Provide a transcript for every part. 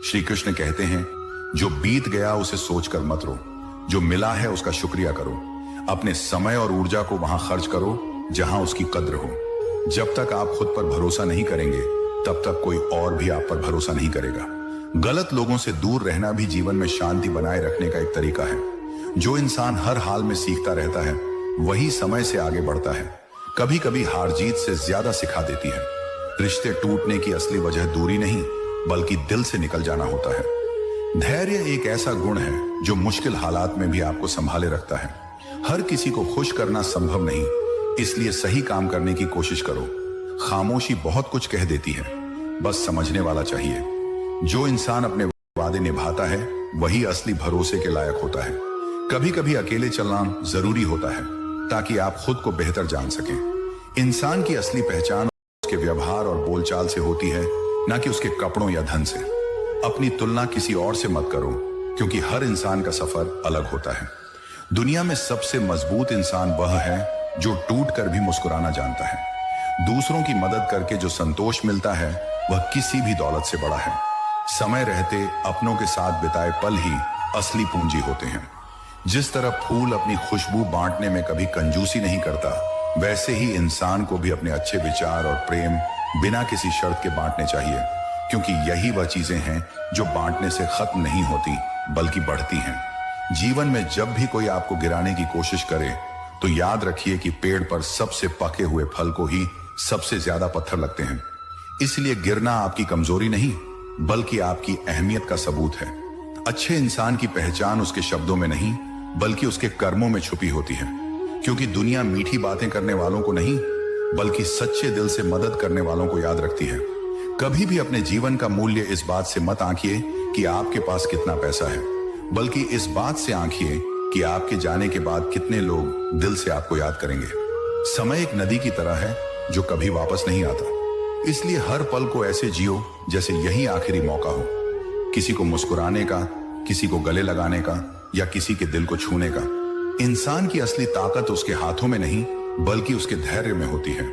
श्री कृष्ण कहते हैं, जो बीत गया उसे सोचकर मत रो, जो मिला है उसका शुक्रिया करो। अपने समय और ऊर्जा को वहां खर्च करो जहां उसकी कद्र हो। जब तक आप खुद पर भरोसा नहीं करेंगे तब तक कोई और भी आप पर भरोसा नहीं करेगा। गलत लोगों से दूर रहना भी जीवन में शांति बनाए रखने का एक तरीका है। जो इंसान हर हाल में सीखता रहता है वही समय से आगे बढ़ता है। कभी कभी हार जीत से ज्यादा सिखा देती है। रिश्ते टूटने की असली वजह दूरी नहीं बल्कि दिल से निकल जाना होता है। धैर्य एक ऐसा गुण है जो मुश्किल हालात में भी आपको संभाले रखता है। हर किसी को खुश करना संभव नहीं, इसलिए सही काम करने की कोशिश करो। खामोशी बहुत कुछ कह देती है, बस समझने वाला चाहिए। जो इंसान अपने वादे निभाता है वही असली भरोसे के लायक होता है। कभी कभी अकेले चलना जरूरी होता है ताकि आप खुद को बेहतर जान सकें। इंसान की असली पहचान उसके व्यवहार और बोलचाल से होती है, ना कि उसके कपड़ों या धन से। अपनी तुलना किसी और से मत करो, क्योंकि हर इंसान का सफर अलग होता है। दुनिया में सबसे मजबूत इंसान वह है जो टूट कर भी मुस्कुराना जानता है। दूसरों की मदद करके जो संतोष मिलता है वह किसी भी दौलत से बड़ा है। समय रहते अपनों के साथ बिताए पल ही असली पूंजी होते हैं। जिस तरह फूल अपनी खुशबू बांटने में कभी कंजूसी नहीं करता, वैसे ही इंसान को भी अपने अच्छे विचार और प्रेम बिना किसी शर्त के बांटने चाहिए, क्योंकि यही वह चीजें हैं जो बांटने से खत्म नहीं होती बल्कि बढ़ती हैं। जीवन में जब भी कोई आपको गिराने की कोशिश करे तो याद रखिए कि पेड़ पर सबसे पके हुए फल को ही सबसे ज्यादा पत्थर लगते हैं। इसलिए गिरना आपकी कमजोरी नहीं बल्कि आपकी अहमियत का सबूत है। अच्छे इंसान की पहचान उसके शब्दों में नहीं बल्कि उसके कर्मों में छुपी होती है, क्योंकि दुनिया मीठी बातें करने वालों को नहीं बल्कि सच्चे दिल से मदद करने वालों को याद रखती है। कभी भी अपने जीवन का मूल्य इस बात से मत आंकिए कि आपके पास कितना पैसा है, बल्कि इस बात से आंकिए कि आपके जाने के बाद कितने लोग दिल से आपको याद करेंगे। समय एक नदी की तरह है जो कभी वापस नहीं आता, इसलिए हर पल को ऐसे जियो जैसे यही आखिरी मौका हो। किसी को मुस्कुराने का, किसी को गले लगाने का या किसी के दिल को छूने का। इंसान की असली ताकत उसके हाथों में नहीं बल्कि उसके धैर्य में होती है,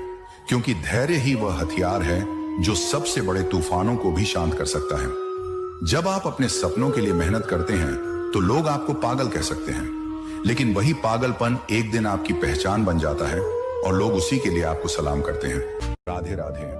क्योंकि धैर्य ही वह हथियार है जो सबसे बड़े तूफानों को भी शांत कर सकता है। जब आप अपने सपनों के लिए मेहनत करते हैं तो लोग आपको पागल कह सकते हैं, लेकिन वही पागलपन एक दिन आपकी पहचान बन जाता है और लोग उसी के लिए आपको सलाम करते हैं। राधे राधे।